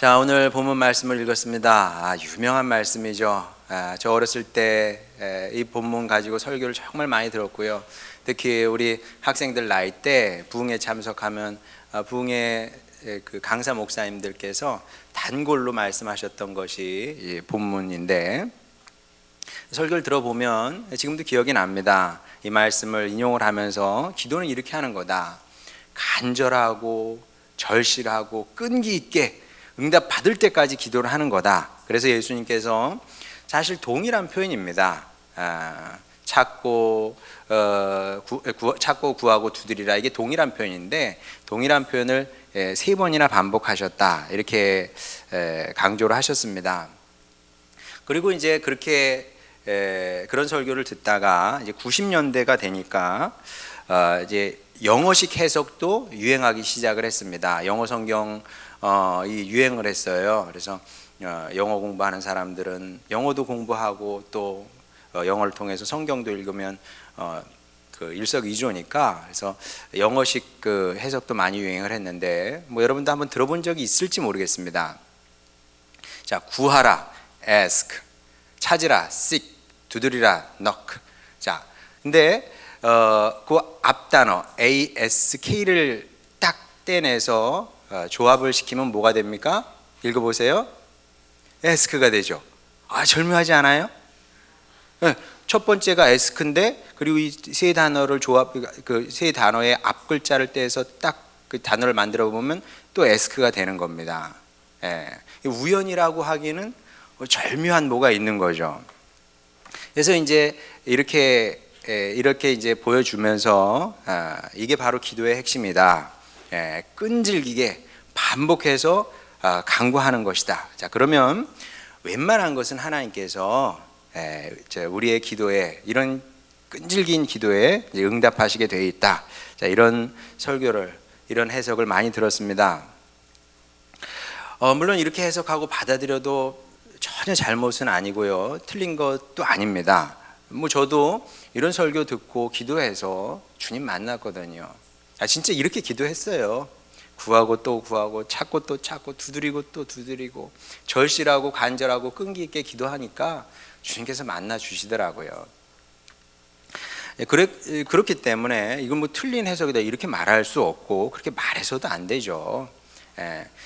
자, 오늘 본문 말씀을 읽었습니다. 유명한 말씀이죠. 저 어렸을 때 이 본문 가지고 설교를 정말 많이 들었고요. 특히 우리 학생들 나이 때 부흥에 참석하면 부흥의 그 강사 목사님들께서 단골로 말씀하셨던 것이 이 본문인데, 설교를 들어보면 지금도 기억이 납니다. 이 말씀을 인용을 하면서 기도는 이렇게 하는 거다. 간절하고 절실하고 끈기 있게 응답 받을 때까지 기도를 하는 거다. 그래서 예수님께서 사실 동일한 표현입니다. 찾고 구하고 두드리라, 이게 동일한 표현인데 동일한 표현을 3번이나 반복하셨다, 이렇게 강조를 하셨습니다. 그리고 이제 그렇게 그런 설교를 듣다가 이제 90년대가 되니까 이제 영어식 해석도 유행하기 시작을 했습니다. 영어 성경 이 유행을 했어요. 그래서 영어 공부하는 사람들은 영어도 공부하고 또 영어를 통해서 성경도 읽으면 그 일석이조니까, 그래서 영어식 그 해석도 많이 유행을 했는데, 뭐 여러분도 한번 들어본 적이 있을지 모르겠습니다. 자, 구하라 ask, 찾으라 seek, 두드리라 knock. 자, 근데 그 앞단어 ASK를 딱 떼내서 조합을 시키면 뭐가 됩니까? 읽어보세요. ask가 되죠. 절묘하지 않아요? 네, 첫 번째가 ask인데, 그리고 이 세 단어를 그 세 단어의 앞 글자를 떼서 딱 그 단어를 만들어 보면 또 ask가 되는 겁니다. 우연이라고 하기는 절묘한 뭐가 있는 거죠. 그래서 이제 이렇게 이제 보여주면서 이게 바로 기도의 핵심이다. 끈질기게 반복해서 간구하는 것이다. 자, 그러면 웬만한 것은 하나님께서 우리의 기도에, 이런 끈질긴 기도에 응답하시게 되어 있다. 자, 이런 설교를, 이런 해석을 많이 들었습니다. 물론 이렇게 해석하고 받아들여도 전혀 잘못은 아니고요, 틀린 것도 아닙니다. 뭐 저도 이런 설교 듣고 기도해서 주님 만났거든요. 진짜 이렇게 기도했어요. 구하고 또 구하고, 찾고 또 찾고, 두드리고 또 두드리고, 절실하고 간절하고 끈기 있게 기도하니까 주님께서 만나 주시더라고요. 그렇기 때문에 이건 뭐 틀린 해석이다 이렇게 말할 수 없고, 그렇게 말해서도 안 되죠.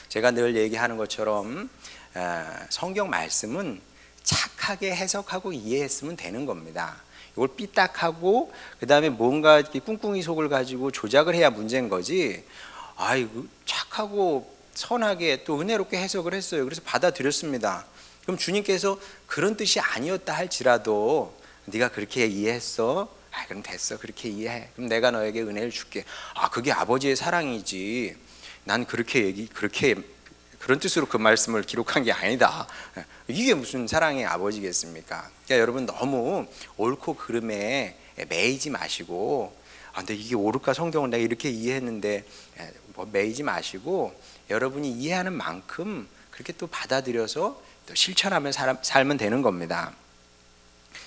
제가 늘 얘기하는 것처럼 성경 말씀은 착하게 해석하고 이해했으면 되는 겁니다. 이걸 삐딱하고 그 다음에 뭔가 꿍꿍이 속을 가지고 조작을 해야 문제인 거지. 착하고 선하게 또 은혜롭게 해석을 했어요. 그래서 받아들였습니다. 그럼 주님께서 그런 뜻이 아니었다 할지라도, 네가 그렇게 이해했어? 그럼 됐어, 그렇게 이해해. 그럼 내가 너에게 은혜를 줄게. 그게 아버지의 사랑이지, 난 그렇게 그런 뜻으로 그 말씀을 기록한 게 아니다. 이게 무슨 사랑의 아버지겠습니까? 그러니까 여러분, 너무 옳고 그름에 매이지 마시고, 근데 이게 옳을까, 성경을 내가 이렇게 이해했는데, 매이지 마시고 여러분이 이해하는 만큼 그렇게 또 받아들여서 또 실천하며 살면 되는 겁니다.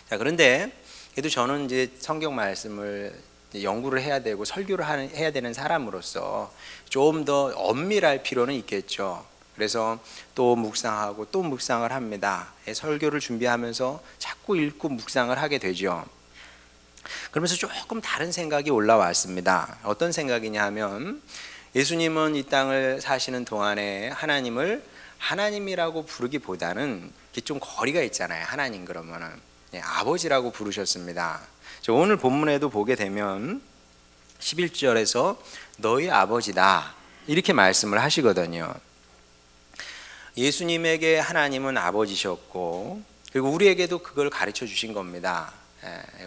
자, 그런데 그래도 저는 이제 성경 말씀을 연구를 해야 되고 설교를 해야 되는 사람으로서 좀 더 엄밀할 필요는 있겠죠. 그래서 또 묵상하고 또 묵상을 합니다. 설교를 준비하면서 자꾸 읽고 묵상을 하게 되죠. 그러면서 조금 다른 생각이 올라왔습니다. 어떤 생각이냐 하면, 예수님은 이 땅을 사시는 동안에 하나님을 하나님이라고 부르기보다는 좀 거리가 있잖아요. 하나님 그러면은 아버지라고 부르셨습니다. 오늘 본문에도 보게 되면 11절에서 너희 아버지다 이렇게 말씀을 하시거든요. 예수님에게 하나님은 아버지셨고, 그리고 우리에게도 그걸 가르쳐 주신 겁니다.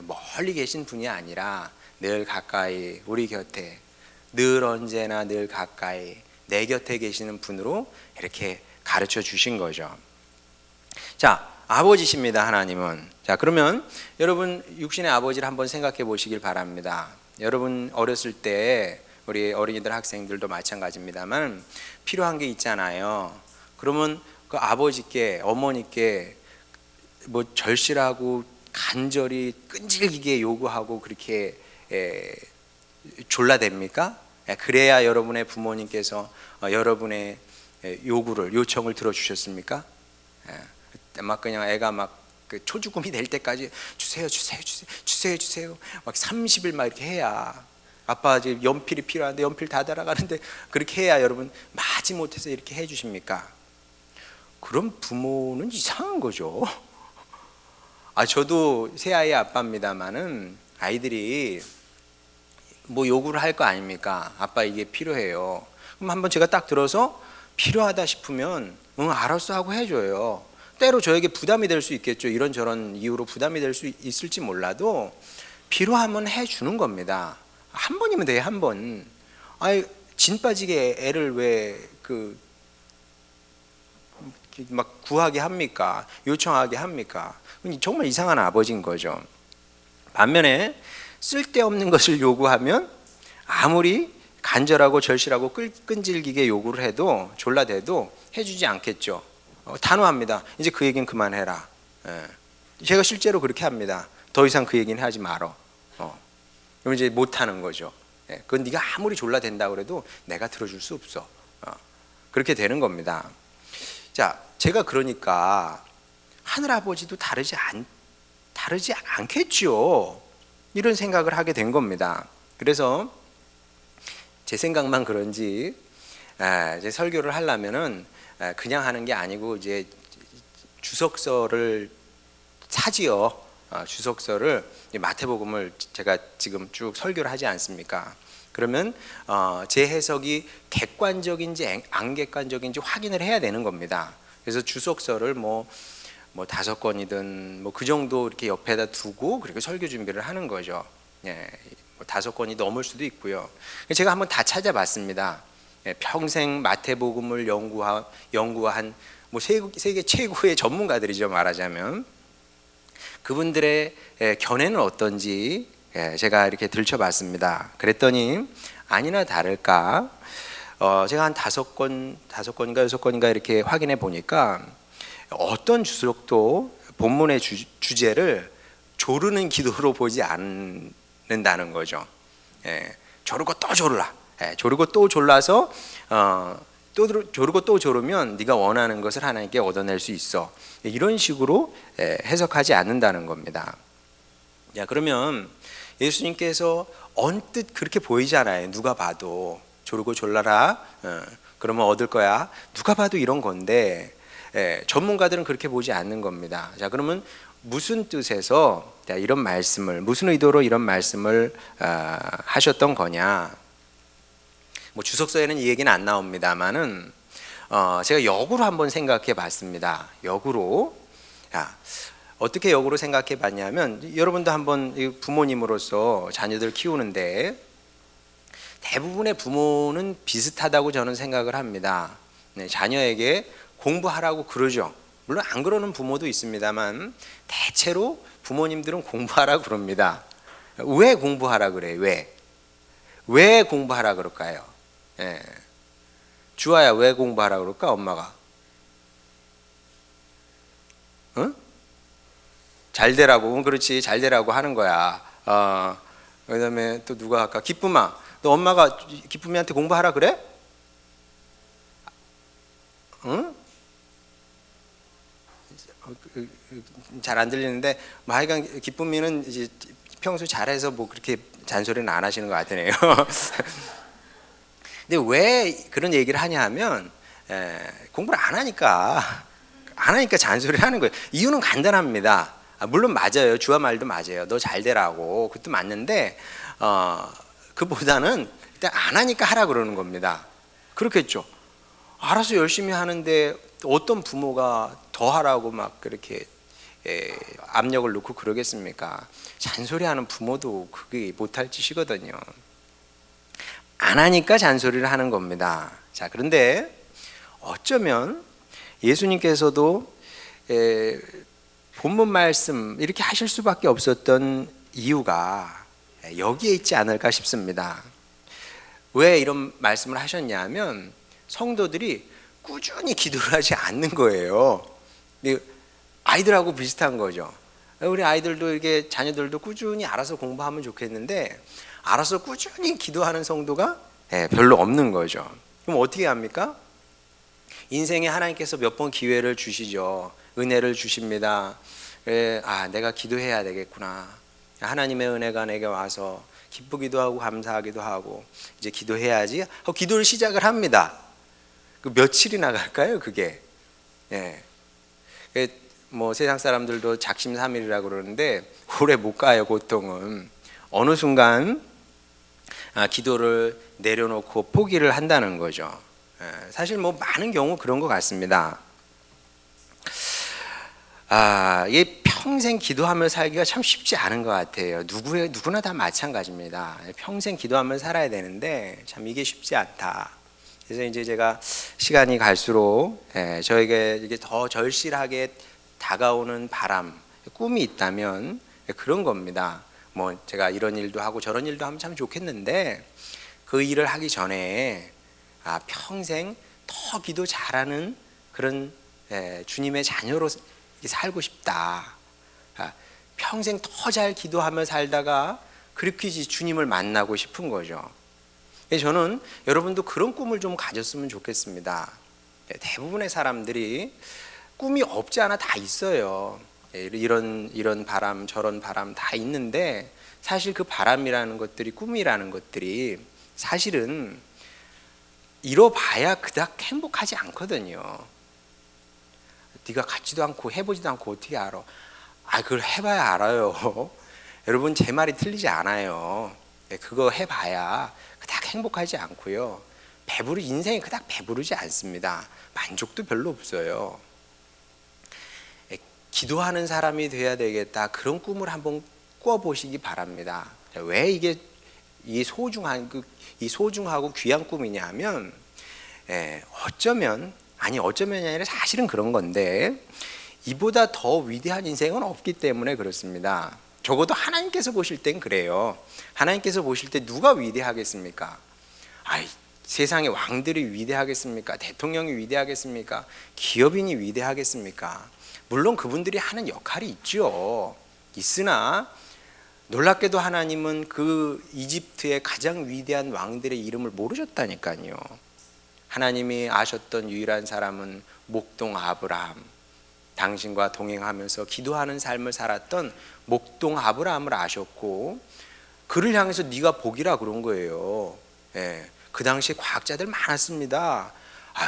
멀리 계신 분이 아니라 늘 가까이 우리 곁에, 늘 언제나 늘 가까이 내 곁에 계시는 분으로 이렇게 가르쳐 주신 거죠. 자, 아버지십니다, 하나님은. 자, 그러면 여러분 육신의 아버지를 한번 생각해 보시길 바랍니다. 여러분 어렸을 때, 우리 어린이들 학생들도 마찬가지입니다만, 필요한 게 있잖아요. 그러면 그 아버지께, 어머니께 뭐 절실하고 간절히 끈질기게 요구하고 그렇게 졸라댑니까? 그래야 여러분의 부모님께서 여러분의 요청을 들어주셨습니까? 막 그냥 애가 막 그 초죽음이 될 때까지 주세요 막 30일 막 이렇게 해야, 아빠 지금 연필이 필요한데 연필 다 달아가는데 그렇게 해야 여러분 마지 못해서 이렇게 해주십니까? 그럼 부모는 이상한 거죠. 저도 새 아이의 아빠입니다만은 아이들이 뭐 요구를 할 거 아닙니까? 아빠 이게 필요해요. 그럼 한번 제가 딱 들어서 필요하다 싶으면 응 알았어 하고 해줘요. 때로 저에게 부담이 될 수 있겠죠. 이런저런 이유로 부담이 될 수 있을지 몰라도 필요하면 해주는 겁니다. 한 번이면 돼요. 한 번. 진 빠지게 애를 왜 막 구하게 합니까? 요청하게 합니까? 정말 이상한 아버지인 거죠. 반면에 쓸데없는 것을 요구하면 아무리 간절하고 절실하고 끈질기게 요구를 해도 졸라대도 해주지 않겠죠. 단호합니다. 이제 그 얘기는 그만해라. 제가 실제로 그렇게 합니다. 더 이상 그 얘기는 하지 말어. 그럼 이제 못하는 거죠. 그건 네가 아무리 졸라댄다고 그래도 내가 들어줄 수 없어. 그렇게 되는 겁니다. 자, 제가 그러니까 하늘아버지도 다르지 않겠죠. 이런 생각을 하게 된 겁니다. 그래서 제 생각만 그런지 이제 설교를 하려면은 그냥 하는 게 아니고 이제 주석서를 사지요. 주석서를 마태복음을 제가 지금 쭉 설교를 하지 않습니까? 그러면 제 해석이 객관적인지 안 객관적인지 확인을 해야 되는 겁니다. 그래서 주석서를 뭐 5권이든 뭐 그 정도 이렇게 옆에다 두고 그리고 설교 준비를 하는 거죠. 뭐 5권이 넘을 수도 있고요. 제가 한번 다 찾아봤습니다. 평생 마태복음을 연구한 뭐 세계 최고의 전문가들이죠, 말하자면. 그분들의 견해는 어떤지 제가 이렇게 들춰봤습니다. 그랬더니 아니나 다를까 제가 한 5권인가 6권인가 이렇게 확인해 보니까 어떤 주석도 본문의 주제를 조르는 기도로 보지 않는다는 거죠. 조르고 또 졸라. 조르고 또 졸라서 또 조르고 또 조르면 네가 원하는 것을 하나님께 얻어낼 수 있어. 이런 식으로 해석하지 않는다는 겁니다. 야, 그러면 예수님께서 언뜻 그렇게 보이잖아요. 누가 봐도 조르고 졸라라. 그러면 얻을 거야. 누가 봐도 이런 건데 전문가들은 그렇게 보지 않는 겁니다. 자, 그러면 무슨 뜻에서 이런 말씀을, 무슨 의도로 이런 말씀을 하셨던 거냐? 뭐 주석서에는 이 얘기는 안 나옵니다만은 제가 역으로 한번 생각해 봤습니다. 역으로. 어떻게 역으로 생각해 봤냐면, 여러분도 한번 부모님으로서 자녀들 키우는데 대부분의 부모는 비슷하다고 저는 생각을 합니다. 자녀에게 공부하라고 그러죠. 물론 안 그러는 부모도 있습니다만 대체로 부모님들은 공부하라 그럽니다. 왜 공부하라 그래요? 왜 공부하라 그럴까요? 주아야, 왜 공부하라 그럴까? 엄마가 잘 되라고. 그렇지, 잘 되라고 하는 거야. 그다음에 또 누가 아까 기쁨아, 너 엄마가 기쁨이한테 공부하라 그래? 응? 잘 안 들리는데, 하여간 기쁨이는 이제 평소 잘해서 뭐 그렇게 잔소리는 안 하시는 것 같으네요. 근데 왜 그런 얘기를 하냐 하면 공부를 안 하니까 잔소리를 하는 거예요. 이유는 간단합니다. 물론 맞아요. 주아 말도 맞아요. 너 잘 되라고. 그것도 맞는데 그보다는 일단 안 하니까 하라 그러는 겁니다. 그렇겠죠. 알아서 열심히 하는데 어떤 부모가 더 하라고 막 그렇게 압력을 넣고 그러겠습니까? 잔소리하는 부모도 그게 못할 짓이거든요. 안 하니까 잔소리를 하는 겁니다. 자, 그런데 어쩌면 예수님께서도 본문 말씀 이렇게 하실 수밖에 없었던 이유가 여기에 있지 않을까 싶습니다. 왜 이런 말씀을 하셨냐면 성도들이 꾸준히 기도를 하지 않는 거예요. 아이들하고 비슷한 거죠. 우리 아이들도 이렇게 자녀들도 꾸준히 알아서 공부하면 좋겠는데 알아서 꾸준히 기도하는 성도가 별로 없는 거죠. 그럼 어떻게 합니까? 인생에 하나님께서 몇 번 기회를 주시죠. 은혜를 주십니다. 내가 기도해야 되겠구나. 하나님의 은혜가 내게 와서 기쁘기도 하고 감사하기도 하고 이제 기도해야지 하고 기도를 시작을 합니다. 그 며칠이나 갈까요, 그게? 예. 뭐 세상 사람들도 작심삼일이라고 그러는데 오래 못 가요, 보통은. 어느 순간 기도를 내려놓고 포기를 한다는 거죠. 사실 뭐 많은 경우 그런 것 같습니다. 이게 평생 기도하며 살기가 참 쉽지 않은 것 같아요. 누구나 다 마찬가지입니다. 평생 기도하며 살아야 되는데 참 이게 쉽지 않다. 그래서 이제 제가 시간이 갈수록 저에게 이게 더 절실하게 다가오는 바람, 꿈이 있다면 그런 겁니다. 뭐 제가 이런 일도 하고 저런 일도 하면 참 좋겠는데 그 일을 하기 전에 평생 더 기도 잘하는 그런 주님의 자녀로 살고 싶다. 평생 더 잘 기도하며 살다가 그렇게 주님을 만나고 싶은 거죠. 저는 여러분도 그런 꿈을 좀 가졌으면 좋겠습니다. 대부분의 사람들이 꿈이 없지 않아 다 있어요. 이런 바람 저런 바람 다 있는데 사실 그 바람이라는 것들이 꿈이라는 것들이 사실은 이뤄봐야 그닥 행복하지 않거든요. 네가 갖지도 않고 해보지도 않고 어떻게 알아? 그걸 해봐야 알아요. 여러분 제 말이 틀리지 않아요. 그거 해봐야 그닥 행복하지 않고요. 인생이 그닥 배부르지 않습니다. 만족도 별로 없어요. 기도하는 사람이 돼야 되겠다. 그런 꿈을 한번 꿔보시기 바랍니다. 왜 이게 이 소중하고 귀한 꿈이냐 하면 어쩌면이 아니라 사실은 그런 건데 이보다 더 위대한 인생은 없기 때문에 그렇습니다. 적어도 하나님께서 보실 땐 그래요. 하나님께서 보실 때 누가 위대하겠습니까? 세상의 왕들이 위대하겠습니까? 대통령이 위대하겠습니까? 기업인이 위대하겠습니까? 물론 그분들이 하는 역할이 있죠. 있으나 놀랍게도 하나님은 그 이집트의 가장 위대한 왕들의 이름을 모르셨다니까요. 하나님이 아셨던 유일한 사람은 목동 아브라함, 당신과 동행하면서 기도하는 삶을 살았던 목동 아브라함을 아셨고 그를 향해서 네가 복이라 그런 거예요. 그 당시에 과학자들 많았습니다.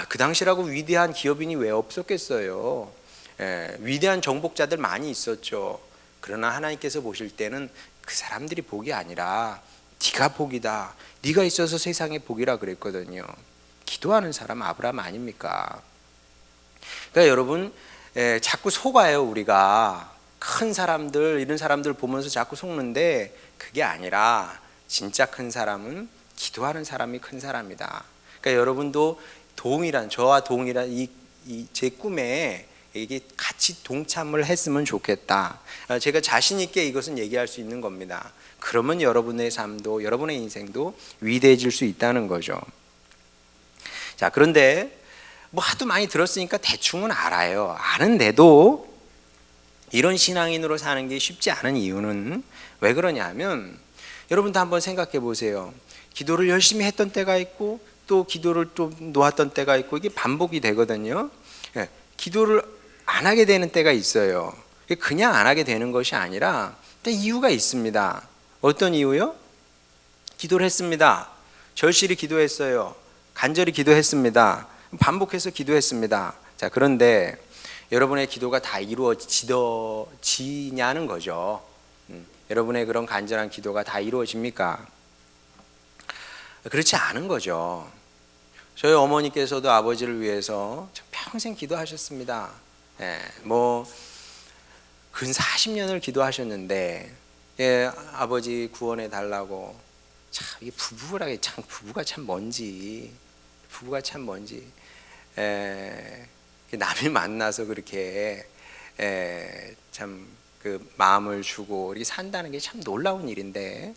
그 당시라고 위대한 기업인이 왜 없었겠어요. 위대한 정복자들 많이 있었죠. 그러나 하나님께서 보실 때는 그 사람들이 복이 아니라 네가 복이다. 네가 있어서 세상에 복이라 그랬거든요. 기도하는 사람 아브라함 아닙니까? 그러니까 여러분 자꾸 속아요. 우리가 큰 사람들 이런 사람들 보면서 자꾸 속는데 그게 아니라 진짜 큰 사람은 기도하는 사람이 큰 사람이다. 그러니까 여러분도 저와 동일한 제 꿈에 이게 같이 동참을 했으면 좋겠다. 제가 자신 있게 이것은 얘기할 수 있는 겁니다. 그러면 여러분의 삶도 여러분의 인생도 위대해질 수 있다는 거죠. 자, 그런데 뭐 하도 많이 들었으니까 대충은 알아요. 아는데도 이런 신앙인으로 사는 게 쉽지 않은 이유는 왜 그러냐면 여러분도 한번 생각해 보세요. 기도를 열심히 했던 때가 있고 또 기도를 좀 놓았던 때가 있고 이게 반복이 되거든요. 기도를 안 하게 되는 때가 있어요. 그냥 안 하게 되는 것이 아니라 이유가 있습니다. 어떤 이유요? 기도를 했습니다. 절실히 기도했어요. 간절히 기도했습니다. 반복해서 기도했습니다. 자, 그런데 여러분의 기도가 다 이루어지냐는 거죠. 여러분의 그런 간절한 기도가 다 이루어집니까? 그렇지 않은 거죠. 저희 어머니께서도 아버지를 위해서 평생 기도하셨습니다. 뭐 근 40년을 기도하셨는데 아버지 구원해 달라고. 참 이게 부부가 참 뭔지 남이 만나서 그렇게 참 그 마음을 주고 이렇게 산다는 게 참 놀라운 일인데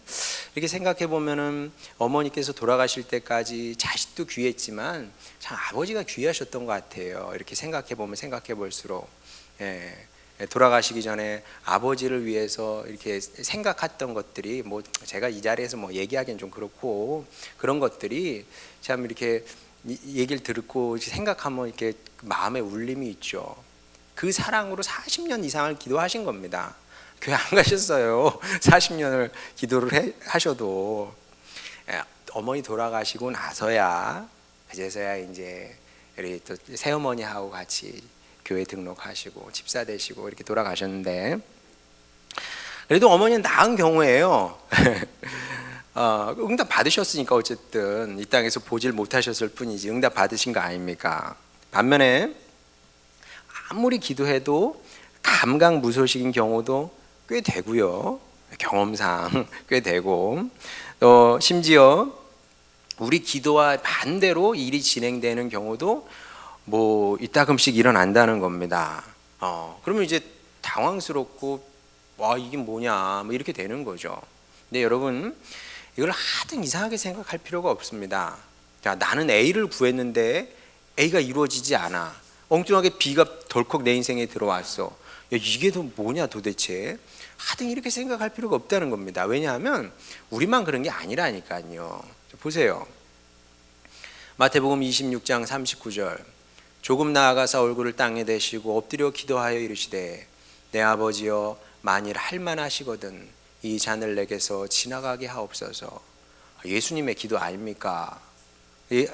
이렇게 생각해 보면은 어머니께서 돌아가실 때까지 자식도 귀했지만 참 아버지가 귀하셨던 것 같아요. 이렇게 생각해 볼수록 돌아가시기 전에 아버지를 위해서 이렇게 생각했던 것들이 뭐 제가 이 자리에서 뭐 얘기하기는 좀 그렇고 그런 것들이 참 이렇게 얘기를 듣고 생각하면 이렇게 마음에 울림이 있죠. 그 사랑으로 40년 이상을 기도하신 겁니다. 교회 안 가셨어요. 40년을 기도를 하셔도. 어머니 돌아가시고 나서야 그제서야 이제 우리 또 새어머니하고 같이 교회 등록하시고 집사 되시고 이렇게 돌아가셨는데, 그래도 어머니는 나은 경우에요. 응답 받으셨으니까 어쨌든 이 땅에서 보질 못하셨을 뿐이지 응답 받으신 거 아닙니까? 반면에 아무리 기도해도 감각무소식인 경우도 꽤 되고요. 경험상 꽤 되고, 심지어 우리 기도와 반대로 일이 진행되는 경우도 뭐 이따금씩 일어난다는 겁니다. 그러면 이제 당황스럽고 와 이게 뭐냐 뭐 이렇게 되는 거죠. 근데 여러분 이걸 하등 이상하게 생각할 필요가 없습니다. 자, 나는 A를 구했는데 A가 이루어지지 않아. 엉뚱하게 B가 덜컥 내 인생에 들어왔어. 야, 이게 더 뭐냐 도대체. 하등 이렇게 생각할 필요가 없다는 겁니다. 왜냐하면 우리만 그런 게 아니라니까요. 보세요. 마태복음 26장 39절. 조금 나아가서 얼굴을 땅에 대시고 엎드려 기도하여 이르시되 내 아버지여 만일 할만하시거든 이 잔을 내게서 지나가게 하옵소서. 예수님의 기도 아닙니까?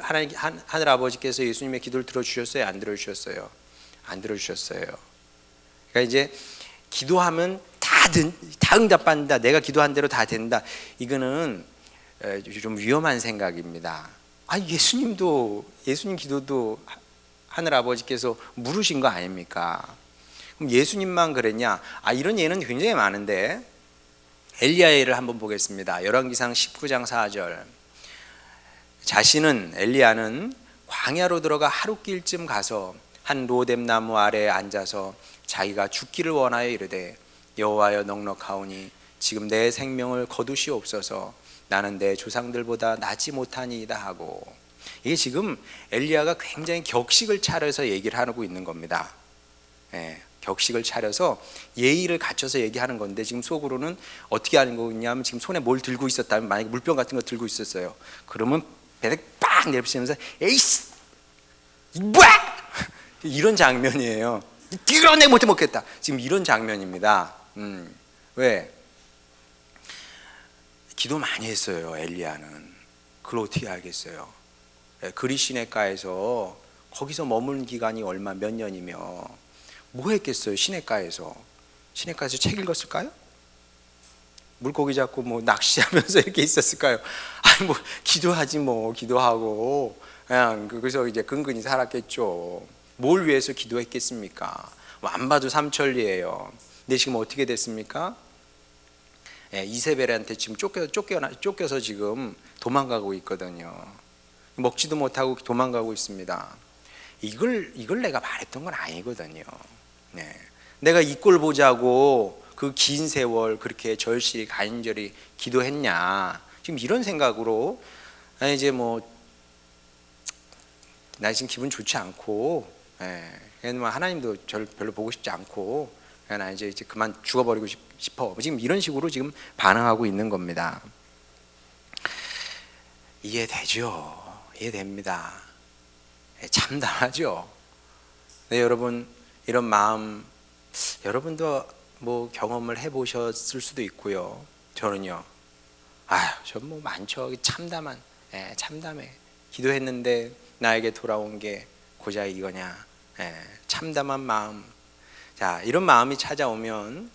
하늘 아버지께서 예수님의 기도를 들어주셨어요? 안 들어주셨어요? 안 들어주셨어요. 그러니까 이제 기도하면 다 응답받는다, 내가 기도한 대로 다 된다, 이거는 좀 위험한 생각입니다. 예수님 기도도 하늘 아버지께서 물으신 거 아닙니까? 그럼 예수님만 그랬냐? 이런 예는 굉장히 많은데 엘리야의 예를 한번 보겠습니다. 열왕기상 19장 4절. 엘리야는 광야로 들어가 하룻길쯤 가서 한 로뎀 나무 아래에 앉아서 자기가 죽기를 원하여 이르되 여호와여 넉넉하오니 지금 내 생명을 거두시옵소서. 나는 내 조상들보다 낫지 못하니이다 하고, 이게 지금 엘리야가 굉장히 격식을 차려서 얘기를 하고 있는 겁니다. 격식을 차려서 예의를 갖춰서 얘기하는 건데 지금 속으로는 어떻게 하는 거냐면 지금 손에 뭘 들고 있었다면, 만약에 물병 같은 거 들고 있었어요. 그러면 배를 빡 내리면서 에이씨 뭐야 이런 장면이에요. 이걸 내가 못 먹겠다 지금 이런 장면입니다. 왜? 기도 많이 했어요. 엘리야는. 그걸 어떻게 알겠어요? 그리 시냇가에서 거기서 머무는 기간이 몇 년이며 뭐 했겠어요? 시냇가에서 책 읽었을까요? 물고기 잡고 뭐 낚시하면서 이렇게 있었을까요? 뭐 기도하지 뭐. 기도하고 그냥 거기서 이제 근근히 살았겠죠. 뭘 위해서 기도했겠습니까? 안 봐도 삼천리예요. 근데 지금 어떻게 됐습니까? 이세벨한테 지금 쫓겨서 지금 도망가고 있거든요. 먹지도 못하고 도망가고 있습니다. 이걸 내가 말했던 건 아니거든요. 내가 이 꼴 보자고 그 긴 세월 그렇게 절실히 간절히 기도했냐, 지금 이런 생각으로 이제 나 지금 기분 좋지 않고, 하나님도 저를 별로 보고 싶지 않고, 나 이제 그만 죽어버리고 싶어. 지금 이런 식으로 지금 반응하고 있는 겁니다. 이해되죠? 이해됩니다. 참담하죠? 네, 여러분 이런 마음 여러분도 뭐 경험을 해보셨을 수도 있고요. 저는요. 전 많죠. 참담해. 기도했는데 나에게 돌아온 게 고작 이거냐. 참담한 마음. 자, 이런 마음이 찾아오면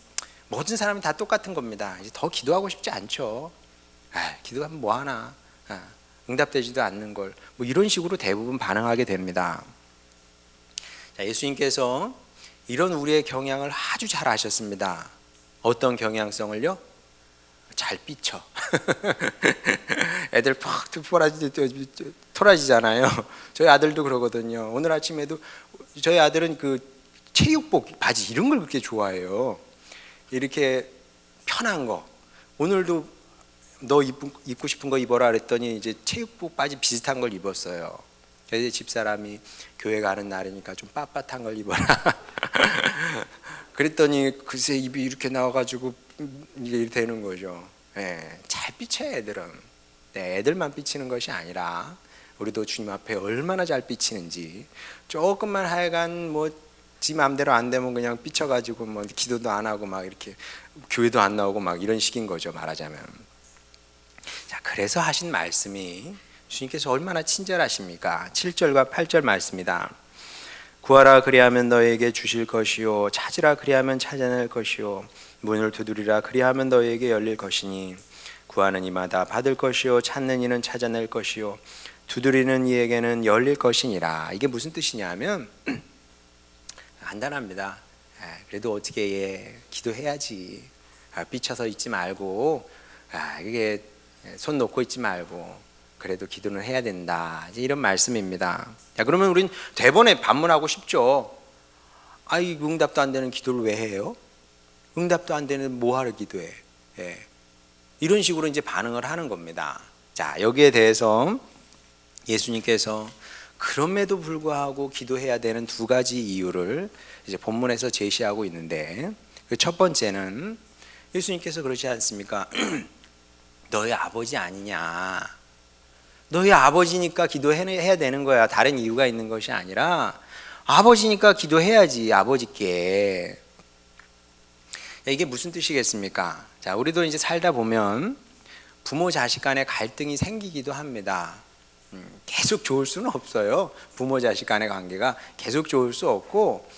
모든 사람이 다 똑같은 겁니다. 이제 더 기도하고 싶지 않죠. 기도하면 뭐 하나. 응답되지도 않는 걸. 뭐 이런 식으로 대부분 반응하게 됩니다. 자, 예수님께서 이런 우리의 경향을 아주 잘 아셨습니다. 어떤 경향성을요? 잘 삐쳐. 애들 팍 토라지잖아요. 저희 아들도 그러거든요. 오늘 아침에도 저희 아들은 그 체육복 바지 이런 걸 그렇게 좋아해요. 이렇게 편한 거. 오늘도 너 입고 싶은 거 입어라 그랬더니 이제 체육복 바지 비슷한 걸 입었어요. 그래서 집사람이 교회 가는 날이니까 좀 빳빳한 걸 입어라. 그랬더니 글쎄 입이 이렇게 나와가지고 이게 되는 거죠. 잘 삐쳐요 애들은. 애들만 삐치는 것이 아니라 우리도 주님 앞에 얼마나 잘 삐치는지, 조금만 하여간 뭐 지 마음대로 안 되면 그냥 삐쳐가지고 뭐 기도도 안 하고 막 이렇게 교회도 안 나오고 막 이런 식인 거죠, 말하자면. 자, 그래서 하신 말씀이 주님께서 얼마나 친절하십니까? 7절과 8절 말씀이다. 구하라 그리하면 너에게 주실 것이요, 찾으라 그리하면 찾아낼 것이요, 문을 두드리라 그리하면 너에게 열릴 것이니 구하는 이마다 받을 것이요, 찾는 이는 찾아낼 것이요, 두드리는 이에게는 열릴 것이니라. 이게 무슨 뜻이냐면 간단합니다. 그래도 어떻게 기도해야지. 삐쳐서 있지 말고, 이게 손 놓고 있지 말고 그래도 기도는 해야 된다. 이제 이런 말씀입니다. 자, 그러면 우린 대번에 반문하고 싶죠. 응답도 안 되는 기도를 왜 해요? 응답도 안 되는 뭐하러 기도해? 이런 식으로 이제 반응을 하는 겁니다. 자, 여기에 대해서 예수님께서 그럼에도 불구하고 기도해야 되는 두 가지 이유를 이제 본문에서 제시하고 있는데, 그 첫 번째는 예수님께서 그러지 않습니까? 너희 아버지 아니냐? 너희 아버지니까 기도해야 되는 거야. 다른 이유가 있는 것이 아니라 아버지니까 기도해야지, 아버지께. 이게 무슨 뜻이겠습니까? 자, 우리도 이제 살다 보면 부모 자식 간에 갈등이 생기기도 합니다. 계속 좋을 수는 없어요. 부모 자식 간의 관계가 계속 좋을 수 없고,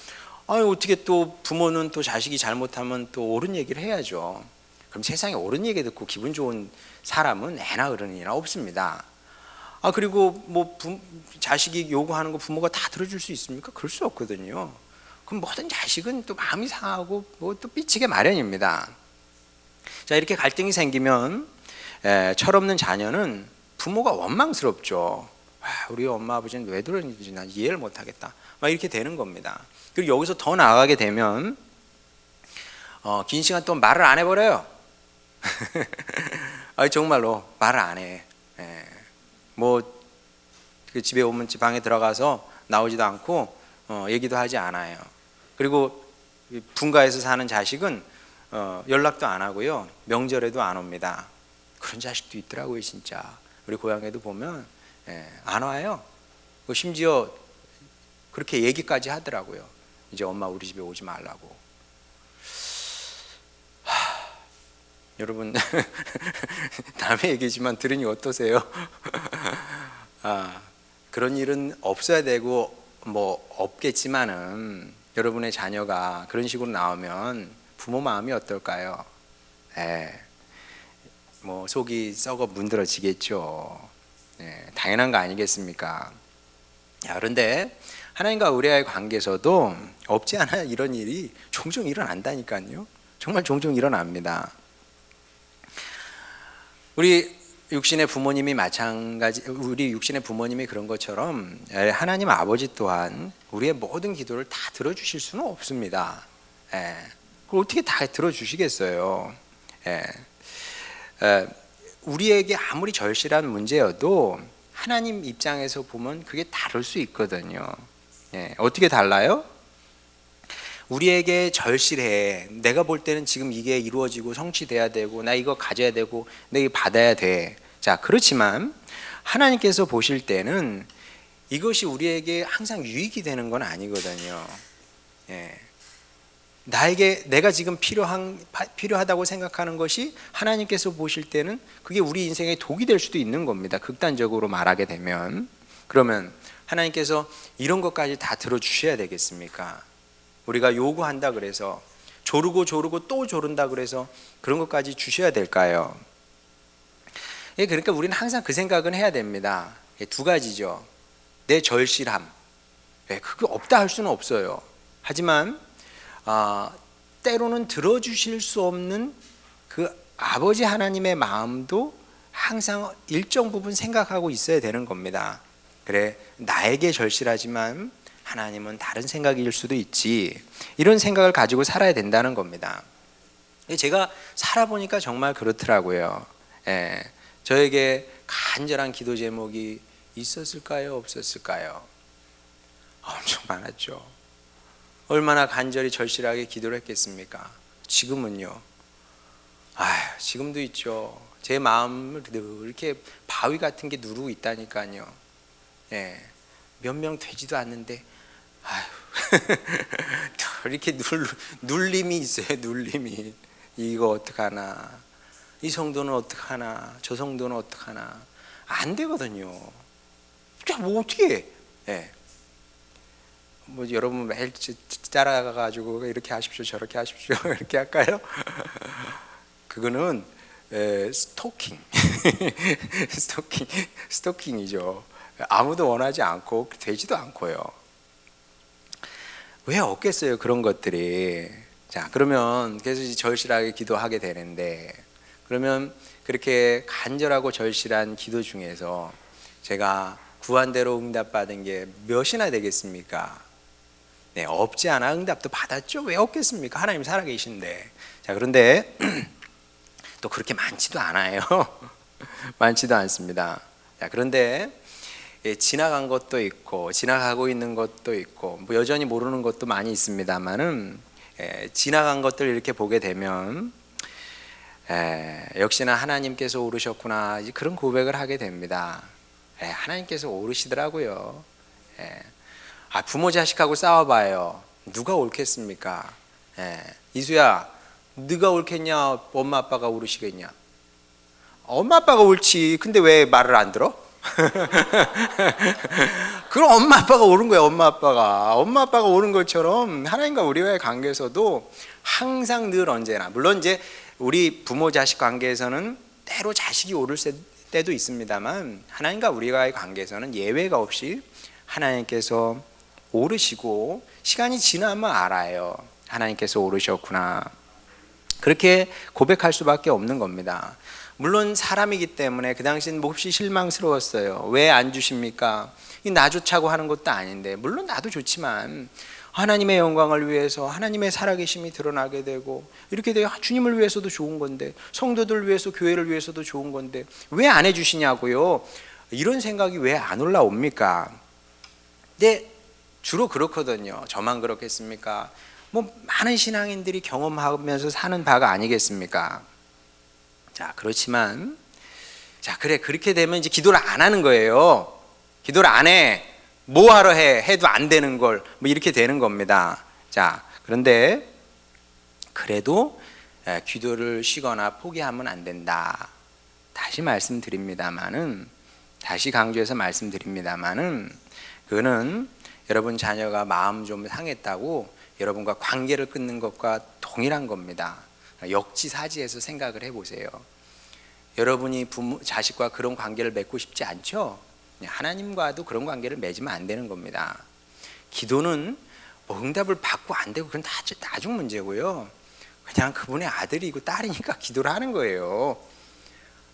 어떻게 또 부모는 또 자식이 잘못하면 또 옳은 얘기를 해야죠. 그럼 세상에 옳은 얘기 듣고 기분 좋은 사람은 애나 어른이나 없습니다. 그리고 뭐 자식이 요구하는 거 부모가 다 들어줄 수 있습니까? 그럴 수 없거든요. 그럼 모든 자식은 또 마음이 상하고 뭐 또 삐치게 마련입니다. 자, 이렇게 갈등이 생기면 철없는 자녀는 부모가 원망스럽죠. 우리 엄마 아버지는 왜 그러는지 난 이해를 못하겠다, 막 이렇게 되는 겁니다. 그리고 여기서 더 나아가게 되면 긴 시간 동안 말을 안 해버려요. 정말로 말을 안 해. 그 집에 오면 방에 들어가서 나오지도 않고 얘기도 하지 않아요. 그리고 분가에서 사는 자식은 연락도 안 하고요, 명절에도 안 옵니다. 그런 자식도 있더라고요, 진짜. 우리 고향에도 보면 안 와요. 심지어 그렇게 얘기까지 하더라고요. 이제 엄마 우리 집에 오지 말라고. 여러분 남의 얘기지만 들으니 어떠세요? 그런 일은 없어야 되고 뭐 없겠지만은 여러분의 자녀가 그런 식으로 나오면 부모 마음이 어떨까요? 뭐 속이 썩어 문드러지겠죠. 당연한 거 아니겠습니까? 그런데 하나님과 우리와의 관계에서도 없지 않아 이런 일이 종종 일어난다니까요. 정말 종종 일어납니다. 우리 육신의 부모님이 우리 육신의 부모님이 그런 것처럼 하나님 아버지 또한 우리의 모든 기도를 다 들어주실 수는 없습니다. 그걸 어떻게 다 들어주시겠어요? 우리에게 아무리 절실한 문제여도 하나님 입장에서 보면 그게 다를 수 있거든요. 어떻게 달라요? 우리에게 절실해. 내가 볼 때는 지금 이게 이루어지고 성취돼야 되고 나 이거 가져야 되고 내가 받아야 돼. 자, 그렇지만 하나님께서 보실 때는 이것이 우리에게 항상 유익이 되는 건 아니거든요. 나에게 내가 지금 필요하다고 생각하는 것이 하나님께서 보실 때는 그게 우리 인생에 독이 될 수도 있는 겁니다. 극단적으로 말하게 되면. 그러면 하나님께서 이런 것까지 다 들어주셔야 되겠습니까? 우리가 요구한다 그래서 조르고 또 조른다 그래서 그런 것까지 주셔야 될까요? 그러니까 우리는 항상 그 생각은 해야 됩니다. 두 가지죠. 내 절실함, 그게 없다 할 수는 없어요. 하지만 때로는 들어주실 수 없는 그 아버지 하나님의 마음도 항상 일정 부분 생각하고 있어야 되는 겁니다. 그래, 나에게 절실하지만 하나님은 다른 생각일 수도 있지, 이런 생각을 가지고 살아야 된다는 겁니다. 제가 살아보니까 정말 그렇더라고요. 저에게 간절한 기도 제목이 있었을까요? 없었을까요? 엄청 많았죠. 얼마나 간절히 절실하게 기도를 했겠습니까? 지금은요? 지금도 있죠. 제 마음을 늘 이렇게 바위 같은 게 누르고 있다니까요. 예, 몇 명 되지도 않는데 아유 이렇게 눌림이 있어요. 눌림이. 이거 어떡하나, 이 성도는 어떡하나, 저 성도는 어떡하나. 안 되거든요. 뭐 어떻게 해? 예. 뭐 여러분 매일 따라가가지고 이렇게 하십시오 저렇게 하십시오 이렇게 할까요? 그거는 스토킹 스토킹이죠. 아무도 원하지 않고 되지도 않고요. 왜 없겠어요 그런 것들이. 자, 그러면 그래서 절실하게 기도하게 되는데, 그러면 그렇게 간절하고 절실한 기도 중에서 제가 구한 대로 응답받은 게 몇이나 되겠습니까? 네, 없지 않아 응답도 받았죠. 왜 없겠습니까? 하나님 살아계신데. 자, 그런데 또 그렇게 많지도 않아요. 많지도 않습니다. 자, 그런데 지나간 것도 있고 지나가고 있는 것도 있고 뭐 여전히 모르는 것도 많이 있습니다만은 지나간 것들 이렇게 보게 되면 역시나 하나님께서 오르셨구나, 그런 고백을 하게 됩니다. 하나님께서 오르시더라고요. 부모 자식하고 싸워봐요. 누가 옳겠습니까? 이수야, 네가 옳겠냐 엄마 아빠가 오르시겠냐? 엄마 아빠가 옳지. 근데 왜 말을 안 들어? 그럼 엄마 아빠가 옳은 거야. 엄마 아빠가 옳은 것처럼 하나님과 우리와의 관계에서도 항상 늘 언제나, 물론 이제 우리 부모 자식 관계에서는 때로 자식이 오를 때도 있습니다만, 하나님과 우리와의 관계에서는 예외가 없이 하나님께서 오르시고, 시간이 지나면 알아요. 하나님께서 오르셨구나. 그렇게 고백할 수밖에 없는 겁니다. 물론 사람이기 때문에 그 당시엔 몹시 실망스러웠어요. 왜 안 주십니까? 나 좋자고 하는 것도 아닌데, 물론 나도 좋지만 하나님의 영광을 위해서 하나님의 살아계심이 드러나게 되고 이렇게 돼야 주님을 위해서도 좋은 건데, 성도들 위해서, 교회를 위해서도 좋은 건데 왜 안 해주시냐고요. 이런 생각이 왜 안 올라옵니까? 근데 주로 그렇거든요. 저만 그렇겠습니까? 뭐 많은 신앙인들이 경험하면서 사는 바가 아니겠습니까? 자, 그렇지만 자, 그래, 그렇게 되면 이제 기도를 안 하는 거예요. 기도를 안 해. 뭐 하러 해? 해도 안 되는 걸. 뭐 이렇게 되는 겁니다. 자, 그런데 그래도 기도를 쉬거나 포기하면 안 된다. 다시 말씀드립니다만은, 다시 강조해서 말씀드립니다만은, 그거는 여러분 자녀가 마음 좀 상했다고 여러분과 관계를 끊는 것과 동일한 겁니다. 역지사지해서 생각을 해보세요. 여러분이 자식과 그런 관계를 맺고 싶지 않죠? 하나님과도 그런 관계를 맺으면 안 되는 겁니다. 기도는 뭐 응답을 받고 안 되고 그건 나중 문제고요. 그냥 그분의 아들이고 딸이니까 기도를 하는 거예요.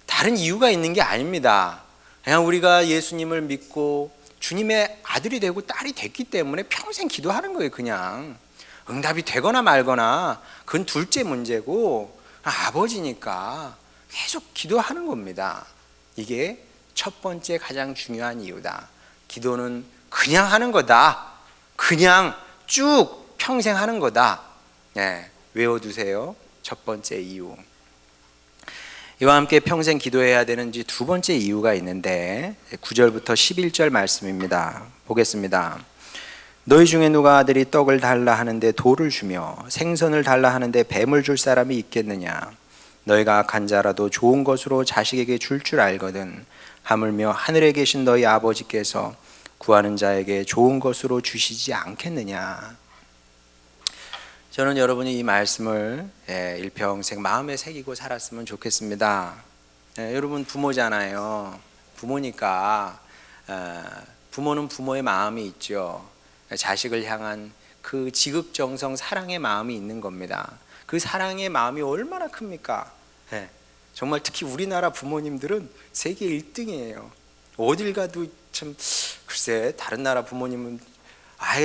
다른 이유가 있는 게 아닙니다. 그냥 우리가 예수님을 믿고 주님의 아들이 되고 딸이 됐기 때문에 평생 기도하는 거예요. 그냥 응답이 되거나 말거나 그건 둘째 문제고, 아버지니까 계속 기도하는 겁니다. 이게 첫 번째 가장 중요한 이유다. 기도는 그냥 하는 거다. 그냥 쭉 평생 하는 거다. 외워두세요. 첫 번째 이유. 이와 함께 평생 기도해야 되는 두 번째 이유가 있는데 9절부터 11절 말씀입니다. 보겠습니다. 너희 중에 누가 아들이 떡을 달라 하는데 돌을 주며 생선을 달라 하는데 뱀을 줄 사람이 있겠느냐? 너희가 악한 자라도 좋은 것으로 자식에게 줄 알거든. 하물며 하늘에 계신 너희 아버지께서 구하는 자에게 좋은 것으로 주시지 않겠느냐? 저는 여러분이 이 말씀을 일평생 마음에 새기고 살았으면 좋겠습니다. 여러분 부모잖아요. 부모니까 부모는 부모의 마음이 있죠. 자식을 향한 그 지극정성 사랑의 마음이 있는 겁니다. 그 사랑의 마음이 얼마나 큽니까? 정말 특히 우리나라 부모님들은 세계 1등이에요. 어딜 가도 참, 글쎄 다른 나라 부모님은,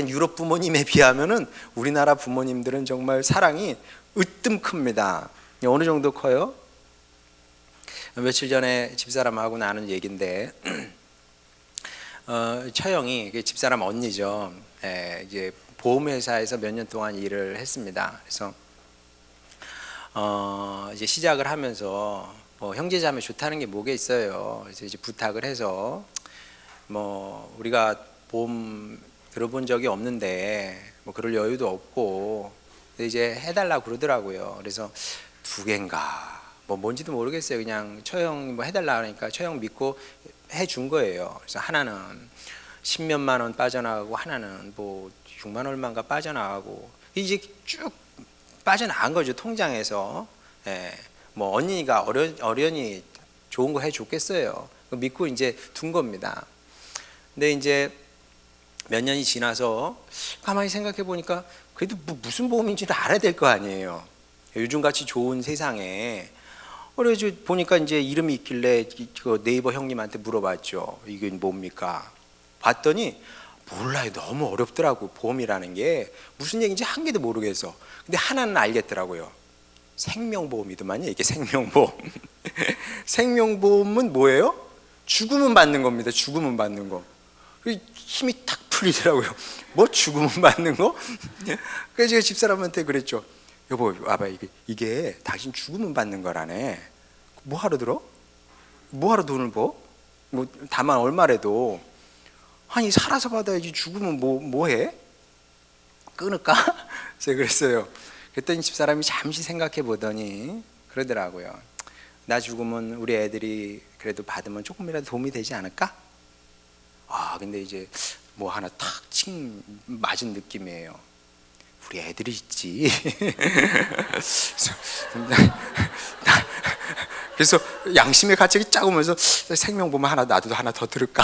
유럽 부모님에 비하면은 우리나라 부모님들은 정말 사랑이 으뜸 큽니다. 어느 정도 커요? 며칠 전에 집사람하고 나눈 얘기인데 처형이 집사람 언니죠. 이제 보험회사에서 몇 년 동안 일을 했습니다. 그래서 이제 시작을 하면서 형제자매 좋다는 게 뭐가 있어요. 그래서 이제 부탁을 해서 뭐 우리가 보험 들어본 적이 없는데 뭐 그럴 여유도 없고 이제 해달라고 그러더라고요. 그래서 2개인가 뭐 뭔지도 모르겠어요. 그냥 처형 뭐 해달라 하니까 처형 믿고 해준 거예요. 그래서 하나는 10몇만 원 빠져나가고 하나는 뭐 6만 얼마인가 빠져나가고 이제 쭉 빠져나간 거죠, 통장에서. 예, 뭐 언니가 어련히 좋은 거 해줬겠어요. 믿고 이제 둔 겁니다. 근데 이제 몇 년이 지나서 가만히 생각해 보니까 그래도 무슨 보험인지를 알아야 될 거 아니에요. 요즘같이 좋은 세상에. 그래서 보니까 이제 이름이 있길래 그 네이버 형님한테 물어봤죠. 이게 뭡니까? 봤더니 몰라요. 너무 어렵더라고. 보험이라는 게 무슨 얘기인지 한 개도 모르겠어. 근데 하나는 알겠더라고요. 생명보험이더만요. 이게 생명보험. 생명보험은 뭐예요? 죽으면 받는 겁니다. 죽으면 받는 거. 힘이 탁 풀리더라고요. 뭐 죽으면 받는 거? 그래서 제가 집사람한테 그랬죠. 여보, 와봐. 이게 당신 죽으면 받는 거라네. 뭐 하러 들어? 뭐 하러 돈을 버? 뭐 다만 얼마래도. 아니 살아서 받아야지. 죽으면 뭐 해? 끊을까? 제가 그랬어요. 그랬더니 집사람이 잠시 생각해 보더니 그러더라고요. 나 죽으면 우리 애들이 그래도 받으면 조금이라도 도움이 되지 않을까? 근데 이제 뭐 하나 탁 칭 맞은 느낌이에요. 우리 애들이 있지. 그래서 양심의 가책이 쫙 오면서 생명보험 나도 하나 더 들을까?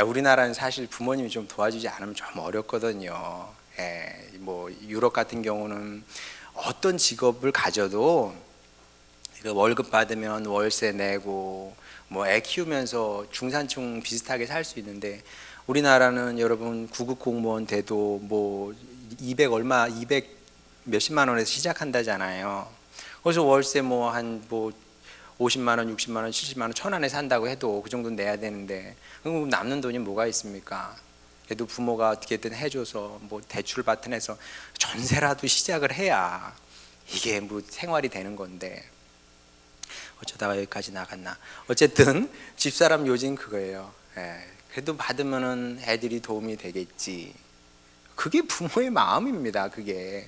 우리나라는 사실 부모님이 좀 도와주지 않으면 좀 어렵거든요. 뭐 유럽 같은 경우는 어떤 직업을 가져도 월급 받으면 월세 내고 뭐 애 키우면서 중산층 비슷하게 살 수 있는데 우리나라는 여러분 구급 공무원 돼도 뭐 200 몇십만 원에서 시작한다잖아요. 그래서 월세 뭐 한 뭐 50만 원, 60만 원, 70만 원, 1,000원에 산다고 해도 그 정도는 내야 되는데 그럼 남는 돈이 뭐가 있습니까? 그래도 부모가 어떻게든 해줘서 뭐 대출 받아내서 전세라도 시작을 해야 이게 뭐 생활이 되는 건데 어쩌다가 여기까지 나갔나. 어쨌든 집사람 요즘 그거예요. 그래도 받으면은 애들이 도움이 되겠지. 그게 부모의 마음입니다. 그게.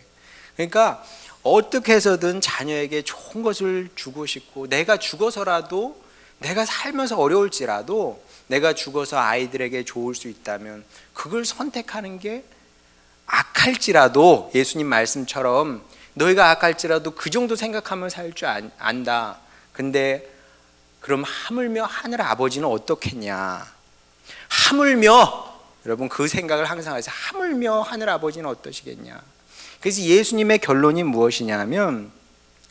그러니까 어떻게 해서든 자녀에게 좋은 것을 주고 싶고 내가 죽어서라도 내가 살면서 어려울지라도 내가 죽어서 아이들에게 좋을 수 있다면 그걸 선택하는 게 악할지라도 예수님 말씀처럼 너희가 악할지라도 그 정도 생각하면 살 줄 안다. 근데 그럼 하물며 하늘 아버지는 어떻겠냐? 하물며 여러분 그 생각을 항상 해서 하물며 하늘 아버지는 어떠시겠냐? 그래서 예수님의 결론이 무엇이냐면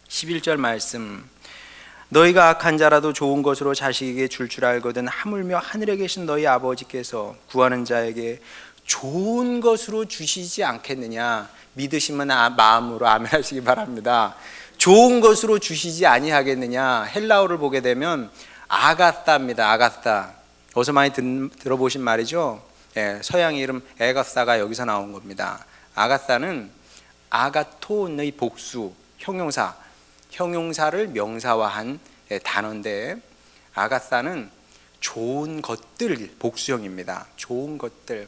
11절 말씀 너희가 악한 자라도 좋은 것으로 자식에게 줄 알거든 하물며 하늘에 계신 너희 아버지께서 구하는 자에게 좋은 것으로 주시지 않겠느냐. 믿으시면 마음으로 아멘 하시기 바랍니다. 좋은 것으로 주시지 아니하겠느냐. 헬라어를 보게 되면 아가타입니다. 아가타. 어디서 많이 들어보신 말이죠. 서양 이름 에가사가 여기서 나온 겁니다. 아가타는 아가톤의 복수, 형용사를 명사화한 단어인데 아가사는 좋은 것들 복수형입니다. 좋은 것들.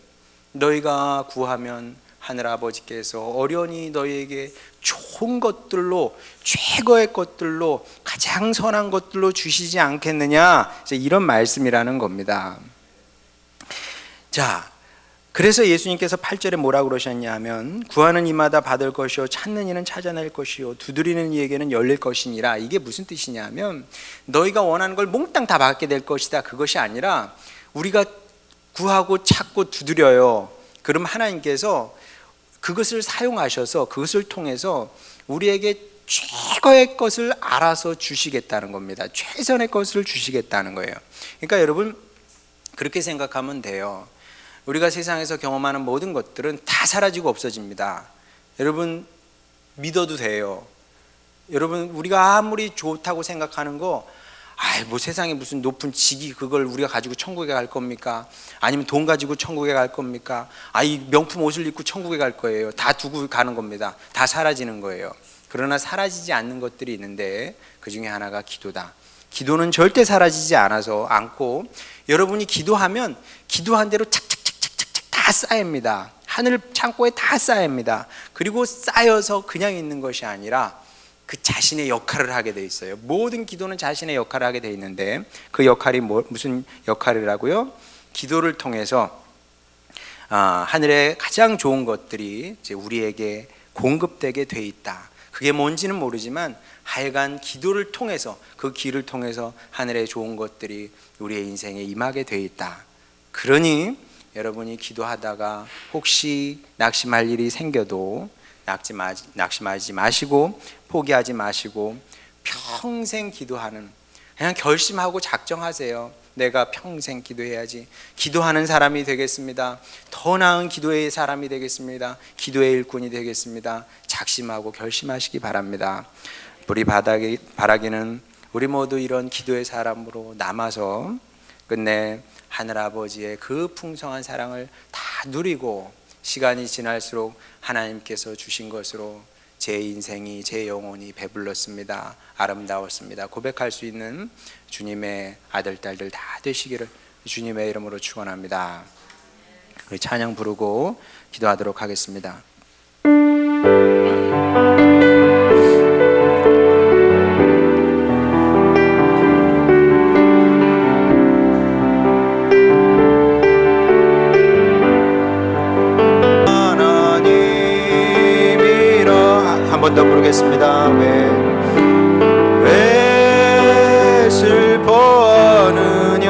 너희가 구하면 하늘아버지께서 어련히 너희에게 좋은 것들로 최고의 것들로 가장 선한 것들로 주시지 않겠느냐. 이런 말씀이라는 겁니다. 자, 그래서 예수님께서 8절에 뭐라고 그러셨냐 하면 구하는 이마다 받을 것이요 찾는 이는 찾아낼 것이요 두드리는 이에게는 열릴 것이니라. 이게 무슨 뜻이냐 하면 너희가 원하는 걸 몽땅 다 받게 될 것이다. 그것이 아니라 우리가 구하고 찾고 두드려요. 그럼 하나님께서 그것을 사용하셔서 그것을 통해서 우리에게 최고의 것을 알아서 주시겠다는 겁니다. 최선의 것을 주시겠다는 거예요. 그러니까 여러분 그렇게 생각하면 돼요. 우리가 세상에서 경험하는 모든 것들은 다 사라지고 없어집니다. 여러분 믿어도 돼요. 여러분 우리가 아무리 좋다고 생각하는 거 뭐 세상에 무슨 높은 직위 그걸 우리가 가지고 천국에 갈 겁니까? 아니면 돈 가지고 천국에 갈 겁니까? 이 명품 옷을 입고 천국에 갈 거예요. 다 두고 가는 겁니다. 다 사라지는 거예요. 그러나 사라지지 않는 것들이 있는데 그 중에 하나가 기도다. 기도는 절대 사라지지 않고 여러분이 기도하면 기도한 대로 착착착착착 다 쌓입니다. 하늘 창고에 다 쌓입니다. 그리고 쌓여서 그냥 있는 것이 아니라 그 자신의 역할을 하게 돼 있어요. 모든 기도는 자신의 역할을 하게 돼 있는데 그 역할이 무슨 역할이라고요? 기도를 통해서 하늘의 가장 좋은 것들이 이제 우리에게 공급되게 돼 있다. 그게 뭔지는 모르지만 하여간 기도를 통해서 그 길을 통해서 하늘의 좋은 것들이 우리의 인생에 임하게 돼 있다. 그러니 여러분이 기도하다가 혹시 낙심할 일이 생겨도 낙심하지 마시고 포기하지 마시고 평생 기도하는, 그냥 결심하고 작정하세요. 내가 평생 기도해야지. 기도하는 사람이 되겠습니다. 더 나은 기도의 사람이 되겠습니다. 기도의 일꾼이 되겠습니다. 작심하고 결심하시기 바랍니다. 우리 바라기는 우리 모두 이런 기도의 사람으로 남아서 끝내 하늘아버지의 그 풍성한 사랑을 다 누리고 시간이 지날수록 하나님께서 주신 것으로 제 인생이, 제 영혼이 배불렀습니다, 아름다웠습니다 고백할 수 있는 주님의 아들, 딸들 다 되시기를 주님의 이름으로 축원합니다. 우리 찬양 부르고 기도하도록 하겠습니다. 한 번 더 부르겠습니다. 왜 슬퍼하느냐,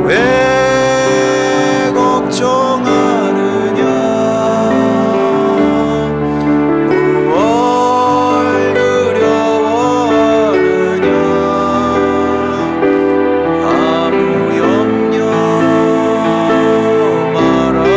왜 걱정하느냐, 무얼 두려워하느냐, 아무 염려 말아라.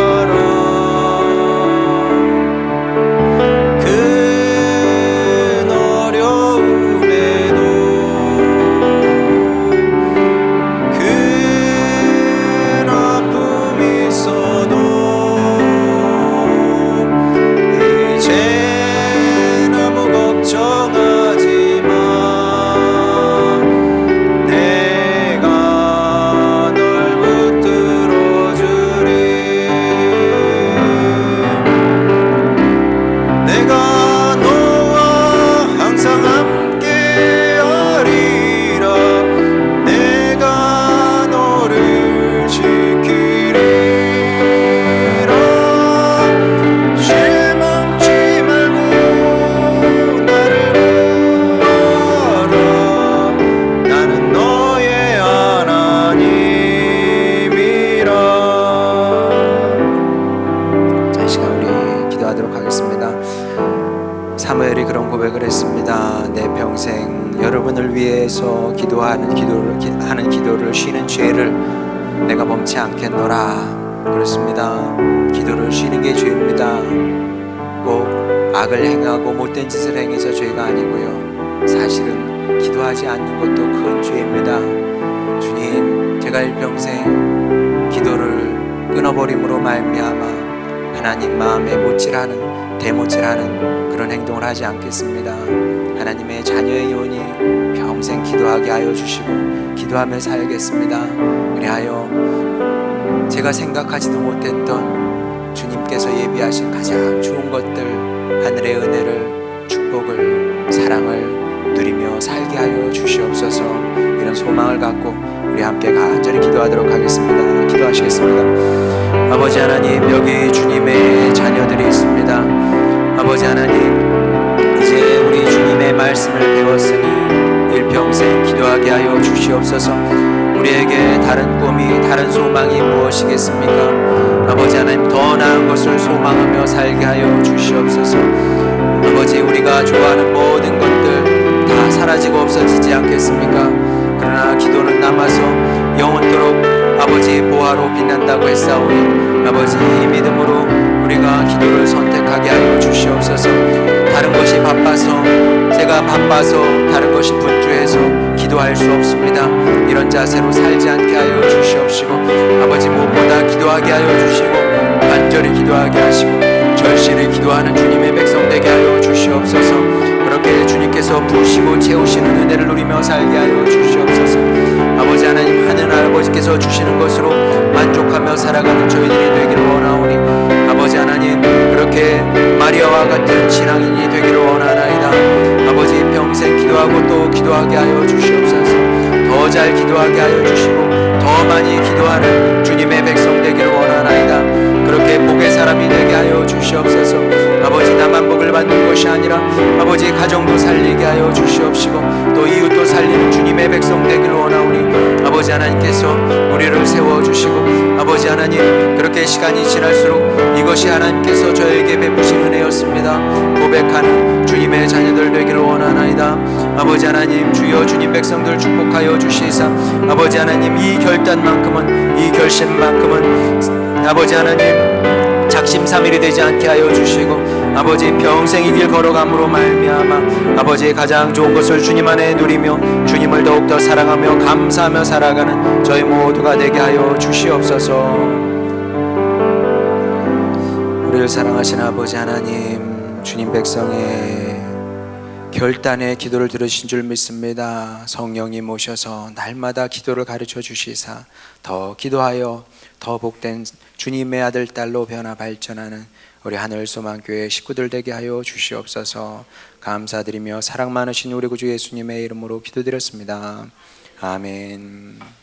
사무엘이 그런 고백을 했습니다. 내 평생 여러분을 위해서 하는 기도를 쉬는 죄를 내가 범치 않겠노라. 그렇습니다. 기도를 쉬는 게 죄입니다. 꼭 악을 행하고 못된 짓을 행해서 죄가 아니고요, 사실은 기도하지 않는 것도 큰 죄입니다. 주님, 제가 일평생 기도를 끊어버림으로 말미암아 하나님 마음에 대못질하는 그런 행동을 하지 않겠습니다. 하나님의 자녀의 영혼이 평생 기도하게 하여 주시고 기도하며 살겠습니다. 그리하여 제가 생각하지도 못했던 주님께서 예비하신 가장 좋은 것들, 하늘의 은혜를, 축복을, 사랑을 누리며 살게 하여 주시옵소서. 이런 소망을 갖고 우리 함께 간절히 기도하도록 하겠습니다. 기도하시겠습니다. 아버지 하나님, 여기 주님의 자녀들이 있습니다. 아버지 하나님, 이제 우리 주님의 말씀을 배웠으니 일평생 기도하게 하여 주시옵소서. 우리에게 다른 꿈이, 다른 소망이 무엇이겠습니까? 아버지 하나님, 더 나은 것을 소망하며 살게 하여 주시옵소서. 아버지, 우리가 좋아하는 모든 것들 다 사라지고 없어지지 않겠습니까? 그러나 기도는 남아서 영원토록 아버지 보화로 빛난다고 했사오니 아버지, 이 믿음으로 우리가 기도를 선택하게 하여 주시옵소서. 다른 것이 제가 바빠서 다른 것이 분주해서 기도할 수 없습니다. 이런 자세로 살지 않게 하여 주시옵시고, 아버지 무엇보다 기도하게 하여 주시고 간절히 기도하게 하시고 절실히 기도하는 주님의 백성 되게 하여 주시옵소서. 그렇게 주님께서 하나님께서 부으시고 채우시는 은혜를 누리며 살게 하여 주시옵소서. 아버지 하나님, 하늘 아버지께서 주시는 것으로 만족하며 살아가는 저희들이 되기를 원하오니 아버지 하나님, 그렇게 마리아와 같은 신앙인이 되기를 원하나이다. 아버지, 평생 기도하고 또 기도하게 하여 주시옵소서. 더 잘 기도하게 하여 주시고 더 많이 기도하는 주님의 백성 되기를 원하나이다. 그렇게 복의 사람이 되게 하여 주시옵소서. 아버지, 나만 복을 받는 것이 아니라 아버지 가정도 살리게 하여 주시옵시고 또 이웃도 살리는 주님의 백성 되기를 원하오니 아버지 하나님께서 우리를 세워주시고 아버지 하나님, 그렇게 시간이 지날수록 이것이 하나님께서 저에게 베푸신 은혜였습니다 고백하는 주님의 자녀들 되기를 원하나이다. 아버지 하나님, 주여 주님 백성들 축복하여 주시사 아버지 하나님, 이 결단만큼은, 이 결심만큼은 아버지 하나님 작심삼일이 되지 않게 하여 주시고 아버지, 평생 이 길 걸어감으로 말미암아 아버지 가장 좋은 것을 주님 안에 누리며 주님을 더욱더 사랑하며 감사하며 살아가는 저희 모두가 되게 하여 주시옵소서. 우리를 사랑하신 아버지 하나님, 주님 백성의 결단의 기도를 들으신 줄 믿습니다. 성령님 오셔서 날마다 기도를 가르쳐 주시사 더 기도하여 더 복된 주님의 아들 딸로 변화 발전하는 우리 하늘소망교회 식구들 되게 하여 주시옵소서. 감사드리며 사랑 많으신 우리 구주 예수님의 이름으로 기도드렸습니다. 아멘.